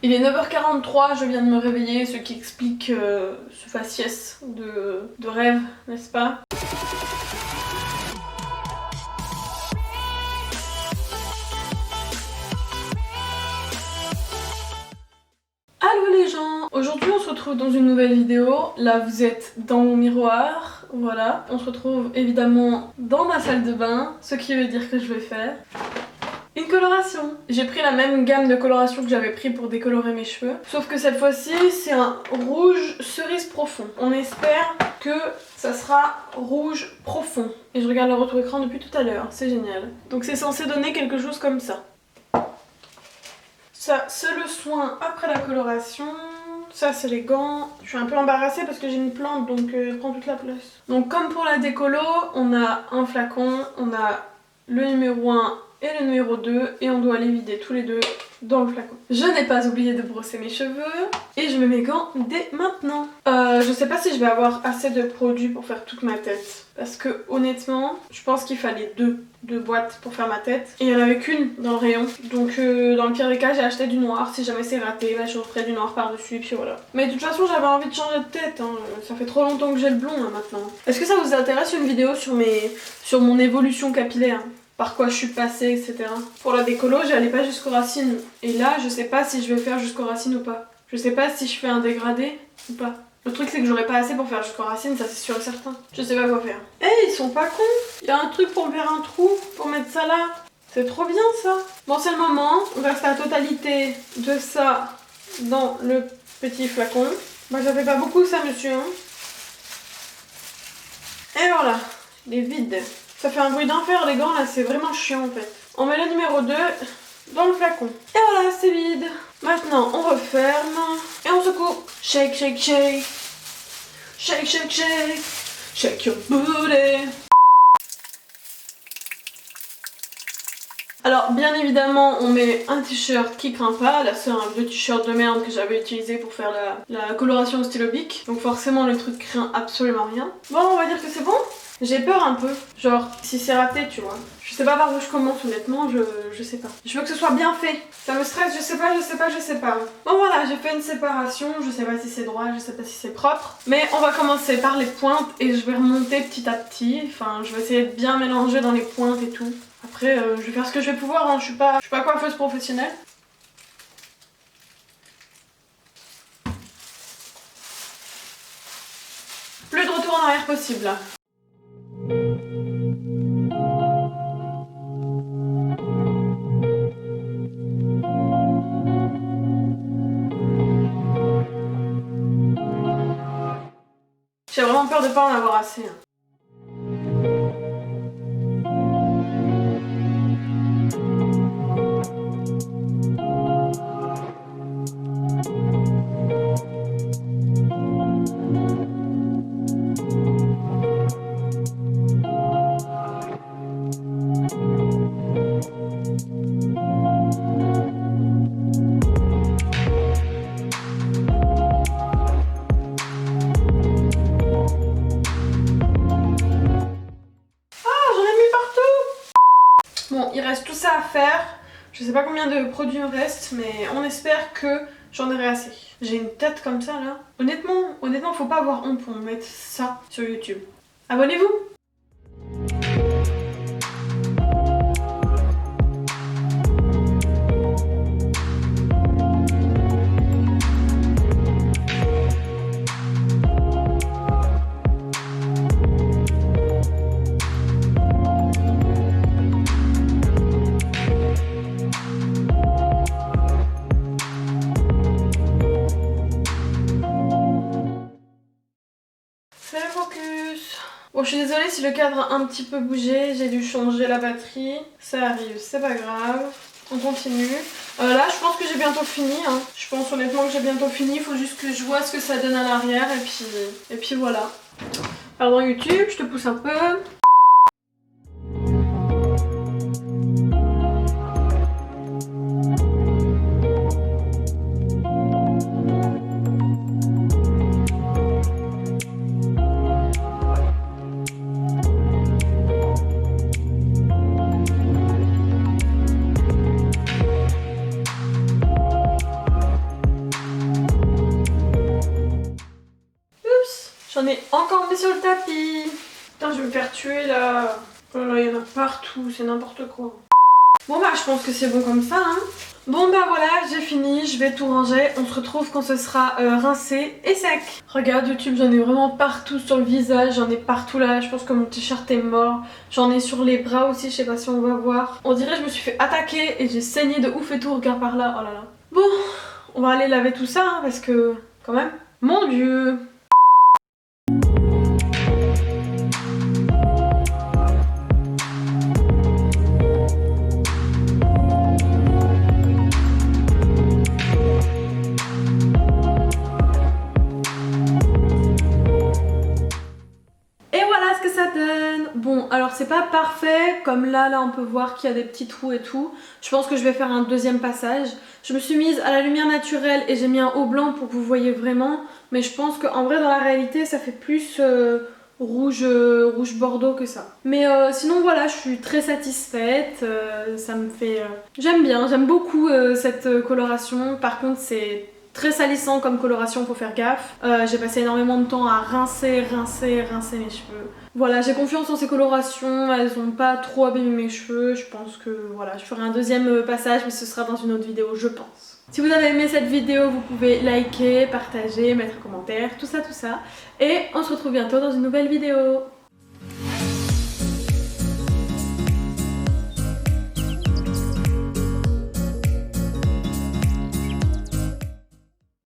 Il est 9h43, je viens de me réveiller, ce qui explique ce faciès de rêve, n'est-ce pas? Allô les gens! Aujourd'hui on se retrouve dans une nouvelle vidéo. Là vous êtes dans mon miroir, voilà. On se retrouve évidemment dans ma salle de bain, ce qui veut dire que je vais faire une coloration. J'ai pris la même gamme de coloration que j'avais pris pour décolorer mes cheveux. Sauf que cette fois-ci c'est un rouge cerise profond. On espère que ça sera rouge profond. Et je regarde le retour écran depuis tout à l'heure, c'est génial. Donc c'est censé donner quelque chose comme ça. Ça, c'est le soin après la coloration. Ça, c'est les gants. Je suis un peu embarrassée parce que j'ai une plante, donc elle prend toute la place. Donc comme pour la décolo, on a un flacon, on a le numéro 1 et le numéro 2, et on doit les vider tous les deux dans le flacon. Je n'ai pas oublié de brosser mes cheveux, et je mets mes gants dès maintenant. Je sais pas si je vais avoir assez de produits pour faire toute ma tête. Parce que honnêtement, je pense qu'il fallait deux boîtes pour faire ma tête. Et il n'y en avait qu'une dans le rayon. Donc dans le pire des cas, j'ai acheté du noir. Si jamais c'est raté, bah, je referai du noir par-dessus et puis voilà. Mais de toute façon, j'avais envie de changer de tête. Hein. Ça fait trop longtemps que j'ai le blond là, maintenant. Est-ce que ça vous intéresse une vidéo sur mon évolution capillaire? Par quoi je suis passée, etc. Pour la décolo, j'allais pas jusqu'aux racines. Et là, je sais pas si je vais faire jusqu'aux racines ou pas. Je sais pas si je fais un dégradé ou pas. Le truc c'est que j'aurais pas assez pour faire jusqu'aux racines, ça c'est sûr et certain. Je sais pas quoi faire. Ils sont pas cons. Il y a un truc pour me faire un trou, pour mettre ça là. C'est trop bien ça. Bon, c'est le moment. On verse la totalité de ça dans le petit flacon. Moi ça fait pas beaucoup ça, monsieur. Hein. Et voilà, il est vide. Ça fait un bruit d'enfer les gants là, c'est vraiment chiant en fait. On met le numéro 2 dans le flacon. Et voilà, c'est vide. Maintenant on referme et on secoue. Shake, shake, shake. Shake, shake, shake. Shake your booty. Alors bien évidemment on met un t-shirt qui craint pas. Là c'est un vieux t-shirt de merde que j'avais utilisé pour faire la coloration au stylo bic. Donc forcément le truc craint absolument rien. Bon, on va dire que c'est bon. J'ai peur un peu, genre si c'est raté tu vois. Je sais pas par où je commence honnêtement, je sais pas. Je veux que ce soit bien fait. Ça me stresse, je sais pas. Bon voilà, j'ai fait une séparation, je sais pas si c'est droit, je sais pas si c'est propre. Mais on va commencer par les pointes et je vais remonter petit à petit. Enfin, je vais essayer de bien mélanger dans les pointes et tout. Après, je vais faire ce que je vais pouvoir, hein. Je suis pas coiffeuse professionnelle. Plus de retour en arrière possible là. J'ai vraiment peur de pas en avoir assez. Hein. Bon, il reste tout ça à faire. Je sais pas combien de produits me reste, mais on espère que j'en aurai assez. J'ai une tête comme ça là. Honnêtement, faut pas avoir honte pour me mettre ça sur YouTube. Abonnez-vous! Fais le focus. Bon, je suis désolée si le cadre a un petit peu bougé, j'ai dû changer la batterie. Ça arrive, c'est pas grave. On continue. Là, je pense que j'ai bientôt fini. Hein. Je pense honnêtement que j'ai bientôt fini. Il faut juste que je vois ce que ça donne à l'arrière et puis voilà. Pardon YouTube, je te pousse un peu. J'en ai encore mis sur le tapis. Putain, je vais me faire tuer là. Oh là, il y en a partout, c'est n'importe quoi. Bon bah je pense que c'est bon comme ça hein. Bon bah voilà, j'ai fini, je vais tout ranger. On se retrouve quand ce sera rincé et sec. Regarde YouTube, j'en ai vraiment partout sur le visage, j'en ai partout là. Je pense que mon t-shirt est mort. J'en ai sur les bras aussi, je sais pas si on va voir. On dirait que je me suis fait attaquer et j'ai saigné de ouf et tout, regarde par là, oh là là. Bon, on va aller laver tout ça hein, parce que quand même, mon dieu. Bon, alors c'est pas parfait, comme là on peut voir qu'il y a des petits trous et tout. Je pense que je vais faire un deuxième passage. Je me suis mise à la lumière naturelle et j'ai mis un haut blanc pour que vous voyez vraiment. Mais je pense qu'en vrai dans la réalité ça fait plus rouge bordeaux que ça. Mais sinon voilà, je suis très satisfaite. Ça me fait... J'aime bien, j'aime beaucoup cette coloration. Par contre c'est... très salissant comme coloration, faut faire gaffe. J'ai passé énormément de temps à rincer mes cheveux. Voilà, j'ai confiance en ces colorations, elles ont pas trop abîmé mes cheveux. Je pense que voilà, je ferai un deuxième passage mais ce sera dans une autre vidéo, je pense. Si vous avez aimé cette vidéo, vous pouvez liker, partager, mettre un commentaire, tout ça. Et on se retrouve bientôt dans une nouvelle vidéo.